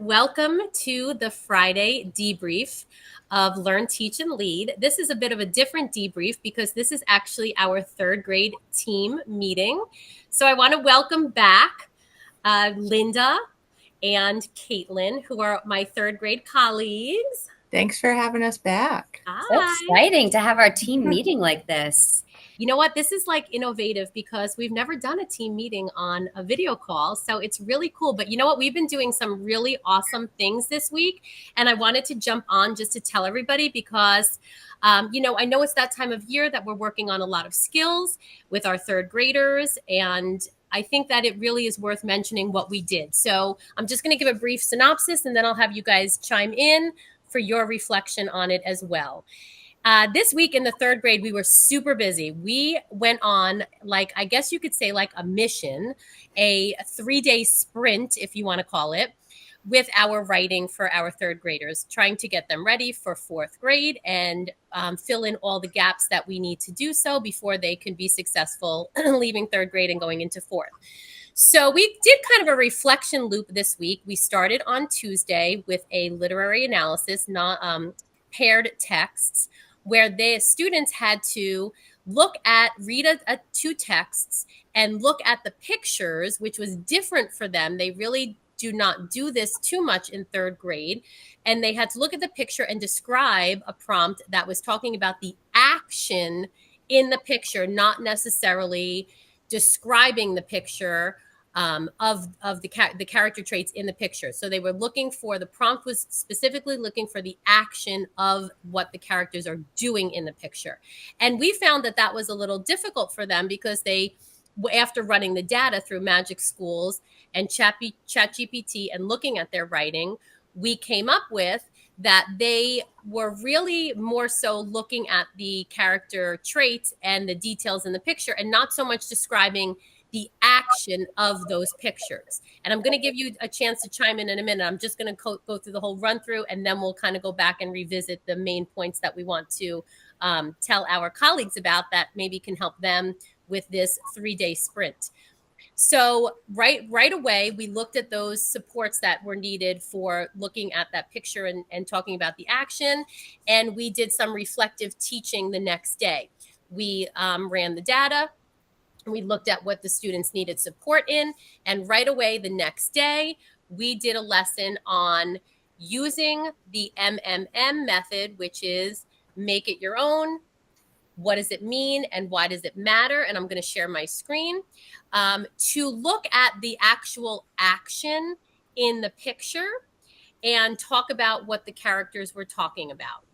welcome to the Friday debrief of Learn, Teach, and Lead. This is a bit of a different debrief because this is actually our third grade team meeting. So I want to welcome back Linda and Caitlin, who are my third grade colleagues. Thanks for having us back. So Hi. exciting to have our team meeting like this. You know what? This is like innovative because we've never done a team meeting on a video call. So it's really cool. But you know what? We've been doing some really awesome things this week. And I wanted to jump on just to tell everybody because, I know it's that time of year that we're working on a lot of skills with our third graders. And I think that it really is worth mentioning what we did. So I'm just going to give a brief synopsis and then I'll have you guys chime in for your reflection on it as well. This week in the third grade, we were super busy. We went on, I guess you could say, like a mission, a 3-day sprint, if you want to call it, with our writing for our third graders, trying to get them ready for fourth grade and fill in all the gaps that we need to do so before they can be successful leaving third grade and going into fourth. So we did kind of a reflection loop this week. We started on Tuesday with a literary analysis, not paired texts, where the students had to read two texts and look at the pictures, which was different for them. They really do not do this too much in third grade. And they had to look at the picture and describe a prompt that was talking about the action in the picture, not necessarily describing the picture of the character traits in the picture. So they were the prompt was specifically looking for the action of what the characters are doing in the picture. And we found that was a little difficult for them because after running the data through Magic Schools and ChatGPT and looking at their writing, we came up with that they were really more so looking at the character traits and the details in the picture and not so much describing the action of those pictures. And I'm going to give you a chance to chime in a minute. I'm just going to go through the whole run through, and then we'll kind of go back and revisit the main points that we want to tell our colleagues about that maybe can help them with this 3-day sprint. So right away, we looked at those supports that were needed for looking at that picture and talking about the action. And we did some reflective teaching the next day. We ran the data. We looked at what the students needed support in. And right away, the next day, we did a lesson on using the MMM method, which is make it your own. What does it mean and why does it matter? And I'm going to share my screen to look at the actual action in the picture and talk about what the characters were talking about.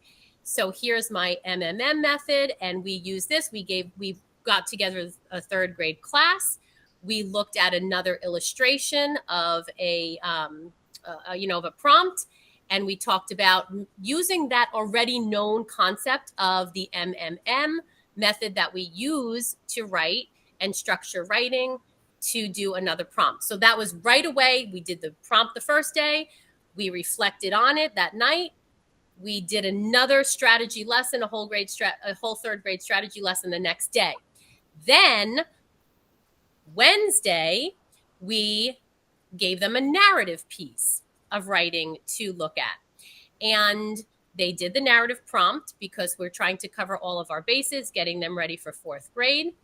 So here's my MMM method. And we use this. We got together a third grade class. We looked at another illustration of a prompt, and we talked about using that already known concept of the MMM method that we use to write and structure writing to do another prompt. So that was right away. We did the prompt the first day. We reflected on it that night. We did another strategy lesson, a whole third grade strategy lesson the next day. Then Wednesday, we gave them a narrative piece of writing to look at. And they did the narrative prompt because we're trying to cover all of our bases, getting them ready for fourth grade.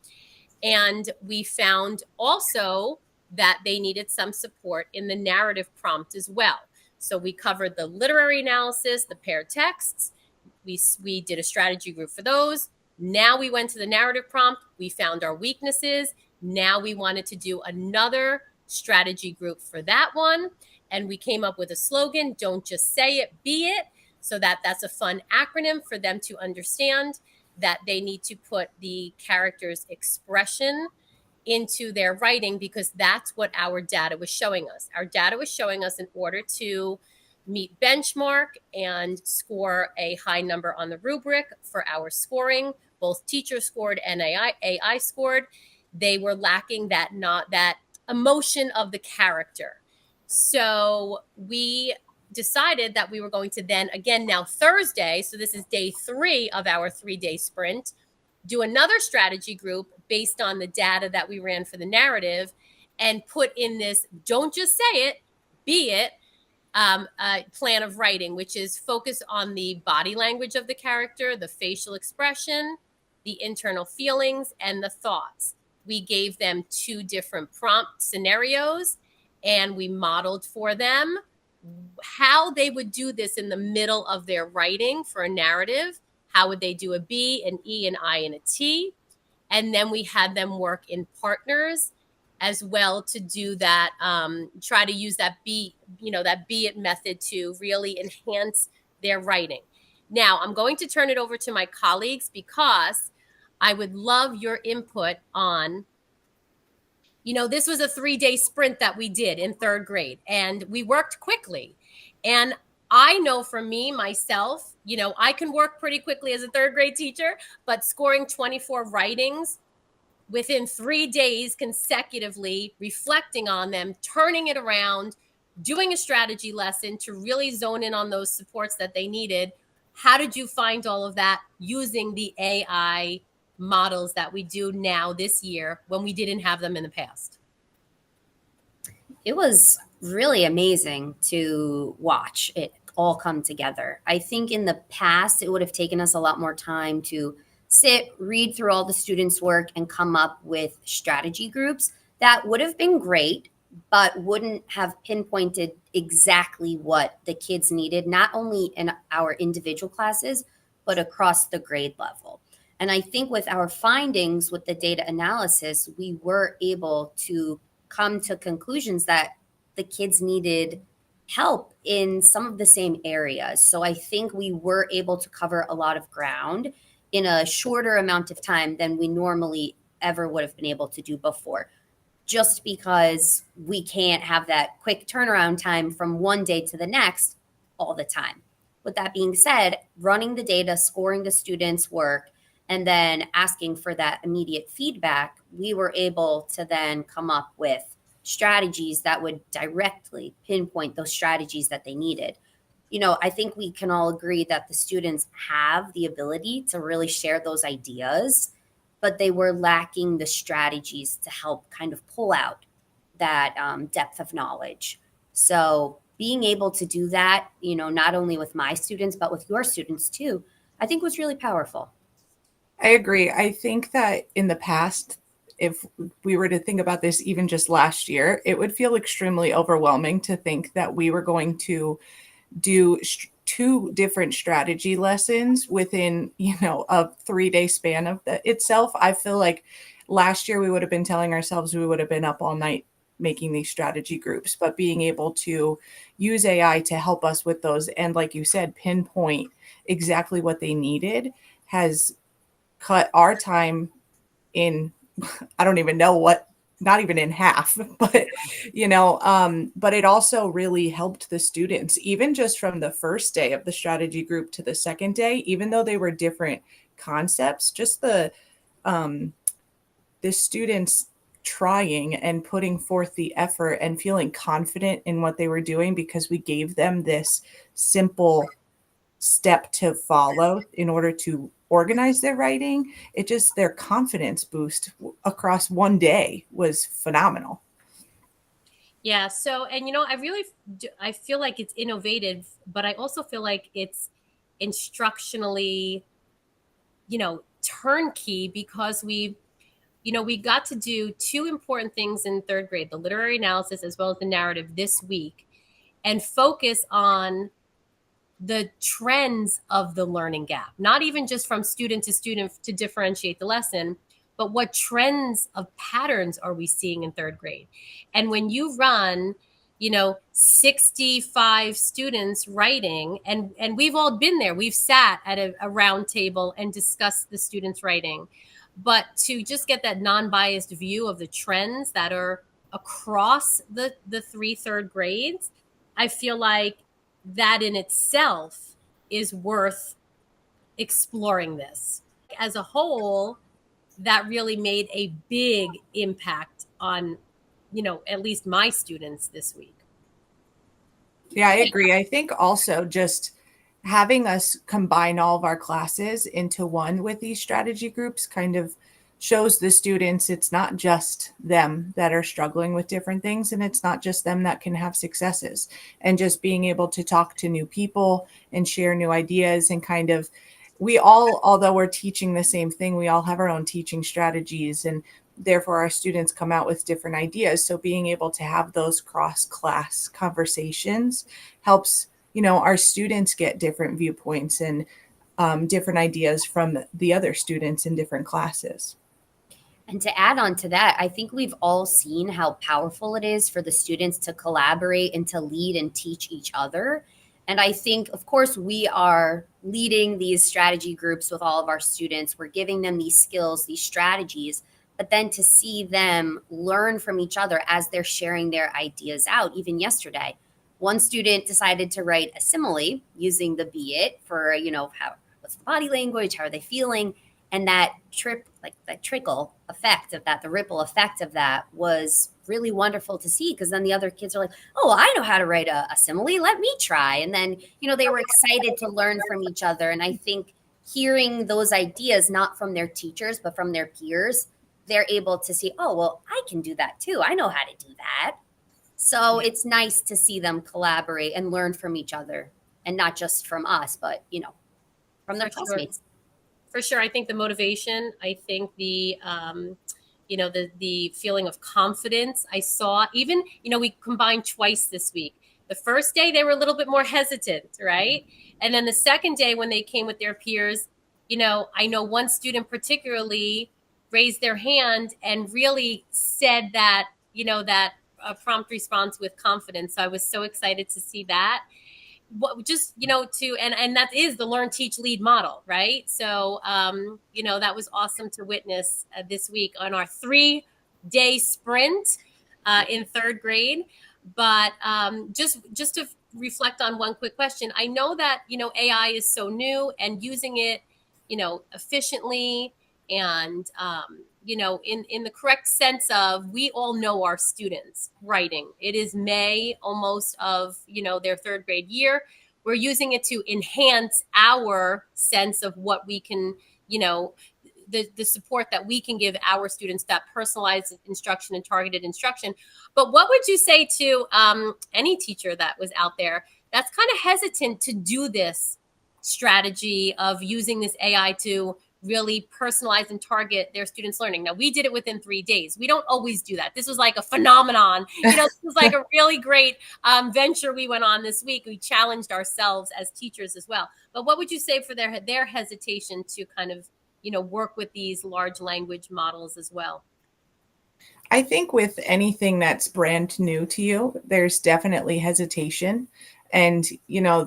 And we found also that they needed some support in the narrative prompt as well. So we covered the literary analysis, the paired texts. We did a strategy group for those. Now we went to the narrative prompt. We found our weaknesses. Now we wanted to do another strategy group for that one. And we came up with a slogan, don't just say it, be it. So that's a fun acronym for them to understand that they need to put the character's expression into their writing because that's what our data was showing us. Our data was showing us in order to meet benchmark and score a high number on the rubric for our scoring, both teacher scored and AI scored, they were lacking that emotion of the character. So we decided that we were going to then, again, now Thursday, so this is day 3 of our 3-day sprint, do another strategy group based on the data that we ran for the narrative and put in this, don't just say it, be it, plan of writing, which is focus on the body language of the character, the facial expression, the internal feelings, and the thoughts. We gave them 2 different prompt scenarios and we modeled for them how they would do this in the middle of their writing for a narrative. How would they do a B, an E, an I, and a T? And then we had them work in partners as well to do that, try to use that that be it method to really enhance their writing. Now I'm going to turn it over to my colleagues because I would love your input on, this was a 3-day sprint that we did in 3rd grade and we worked quickly. And I know for me, myself, I can work pretty quickly as a 3rd grade teacher, but scoring 24 writings within 3 days consecutively, reflecting on them, turning it around, doing a strategy lesson to really zone in on those supports that they needed. How did you find all of that using the AI models that we do now this year when we didn't have them in the past? It was really amazing to watch it all come together. I think in the past, it would have taken us a lot more time to sit, read through all the students' work, and come up with strategy groups. That would have been great, but wouldn't have pinpointed exactly what the kids needed, not only in our individual classes, but across the grade level. And I think with our findings with the data analysis, we were able to come to conclusions that the kids needed help in some of the same areas. So I think we were able to cover a lot of ground in a shorter amount of time than we normally ever would have been able to do before, just because we can't have that quick turnaround time from one day to the next all the time. With that being said, running the data, scoring the students' work, and then asking for that immediate feedback, we were able to then come up with strategies that would directly pinpoint those strategies that they needed. I think we can all agree that the students have the ability to really share those ideas, but they were lacking the strategies to help kind of pull out that depth of knowledge. So being able to do that, not only with my students, but with your students too, I think was really powerful. I agree. I think that in the past, if we were to think about this even just last year, it would feel extremely overwhelming to think that we were going to do 2 different strategy lessons within, a 3-day span of itself. I feel like last year we would have been telling ourselves we would have been up all night making these strategy groups, but being able to use AI to help us with those and, like you said, pinpoint exactly what they needed has cut our time in, I don't even know what, not even in half, but but it also really helped the students, even just from the first day of the strategy group to the second day, even though they were different concepts, just the students trying and putting forth the effort and feeling confident in what they were doing because we gave them this simple step to follow in order to organize their writing. It just, their confidence boost across one day was phenomenal. Yeah. So, and I feel like it's innovative, but I also feel like it's instructionally, turnkey because we got to do 2 important things in 3rd grade, the literary analysis as well as the narrative this week, and focus on the trends of the learning gap, not even just from student to student to differentiate the lesson, but what trends of patterns are we seeing in 3rd grade? And when you run, 65 students writing, and we've all been there, we've sat at a round table and discussed the students writing, but to just get that non-biased view of the trends that are across the 3 3rd grades, I feel like that in itself is worth exploring this. As a whole, that really made a big impact on, at least my students this week. Yeah, I agree. I think also just having us combine all of our classes into one with these strategy groups kind of shows the students it's not just them that are struggling with different things, and it's not just them that can have successes. And just being able to talk to new people and share new ideas, and kind of, we all, although we're teaching the same thing, we all have our own teaching strategies, and therefore our students come out with different ideas. So being able to have those cross class conversations helps, our students get different viewpoints and different ideas from the other students in different classes. And to add on to that, I think we've all seen how powerful it is for the students to collaborate and to lead and teach each other. And I think, of course, we are leading these strategy groups with all of our students. We're giving them these skills, these strategies, but then to see them learn from each other as they're sharing their ideas out. Even yesterday, one student decided to write a simile using the be it for, how, what's the body language, how are they feeling? And that trickle effect of that, the ripple effect of that was really wonderful to see, because then the other kids are like, oh, I know how to write a simile, let me try. And then they were excited to learn from each other. And I think hearing those ideas, not from their teachers but from their peers, they're able to see, oh, well, I can do that too, I know how to do that. So it's nice to see them collaborate and learn from each other, and not just from us, but from their For sure. classmates. For sure. I think the motivation, I think the feeling of confidence I saw, even, we combined twice this week. The first day they were a little bit more hesitant, right? And then the second day when they came with their peers, I know one student particularly raised their hand and really said that, that prompt response with confidence. So I was so excited to see that. What just to and that is the learn teach lead model, right? So that was awesome to witness this week on our 3-day sprint in third grade. But just to reflect on one quick question, I know that AI is so new, and using it efficiently, and in the correct sense of, we all know our students writing. It is May almost of their third grade year. We're using it to enhance our sense of what we can, the support that we can give our students, that personalized instruction and targeted instruction. But what would you say to any teacher that was out there that's kind of hesitant to do this strategy of using this AI to really personalize and target their students' learning? Now, we did it within 3 days. We don't always do that. This was like a phenomenon. This was like a really great venture we went on this week. We challenged ourselves as teachers as well. But what would you say for their hesitation to kind of work with these large language models as well? I think with anything that's brand new to you, there's definitely hesitation. And,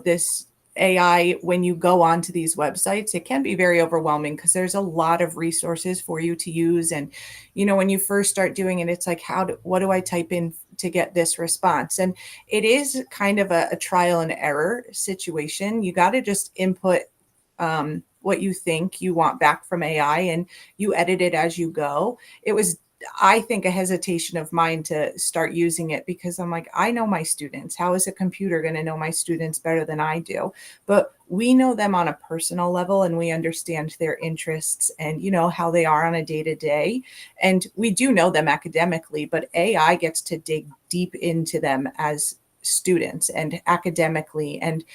this AI, when you go onto these websites, it can be very overwhelming because there's a lot of resources for you to use. And, when you first start doing it, it's like, what do I type in to get this response? And it is kind of a trial and error situation. You got to just input what you think you want back from AI, and you edit it as you go. It was, I think, a hesitation of mine to start using it, because I'm like, I know my students. How is a computer going to know my students better than I do? But we know them on a personal level, and we understand their interests and, how they are on a day to day. And we do know them academically, but AI gets to dig deep into them as students and academically, and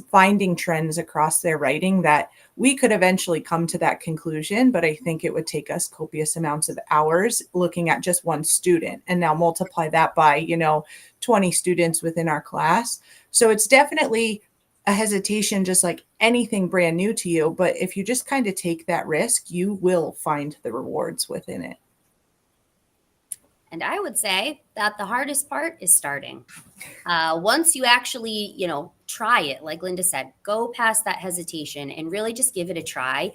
finding trends across their writing that we could eventually come to that conclusion. But I think it would take us copious amounts of hours looking at just one student, and now multiply that by 20 students within our class. So it's definitely a hesitation, just like anything brand new to you. But if you just kind of take that risk, you will find the rewards within it. And I would say that the hardest part is starting. Once you actually, try it, like Linda said, go past that hesitation and really just give it a try.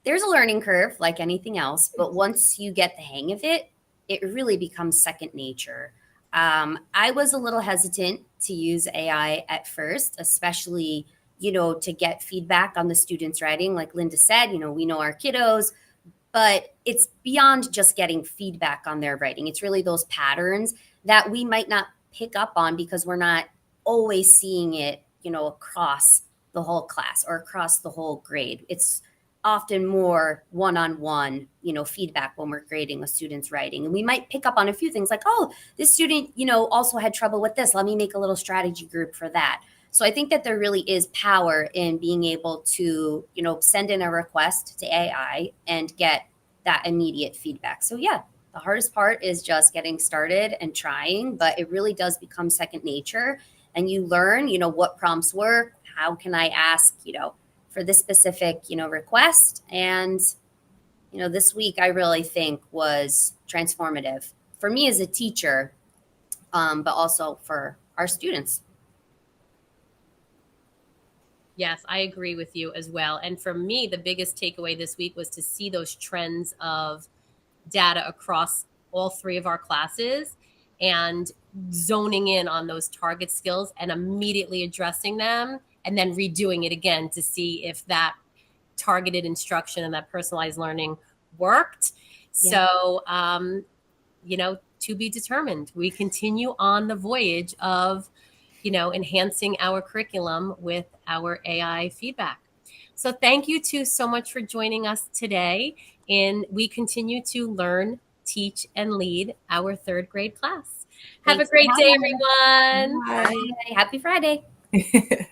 There's a learning curve like anything else, but once you get the hang of it, it really becomes second nature. I was a little hesitant to use AI at first, especially, to get feedback on the students' writing. Like Linda said, we know our kiddos, but it's beyond just getting feedback on their writing. It's really those patterns that we might not pick up on because we're not always seeing it, across the whole class or across the whole grade. It's often more one-on-one, feedback when we're grading a student's writing. And we might pick up on a few things like, oh, this student, also had trouble with this. Let me make a little strategy group for that. So I think that there really is power in being able to, send in a request to AI and get that immediate feedback. So yeah, the hardest part is just getting started and trying, but it really does become second nature. And you learn, what prompts work, how can I ask, for this specific, request. And, this week I really think was transformative for me as a teacher, but also for our students. Yes, I agree with you as well. And for me, the biggest takeaway this week was to see those trends of data across all three of our classes and zoning in on those target skills and immediately addressing them and then redoing it again to see if that targeted instruction and that personalized learning worked. Yeah. So, to be determined. We continue on the voyage of, enhancing our curriculum with our AI feedback. So thank you two so much for joining us today. And we continue to learn, teach, and lead our third grade class. Have a Thanks for great day, having us. everyone. Bye. Bye. Happy Friday.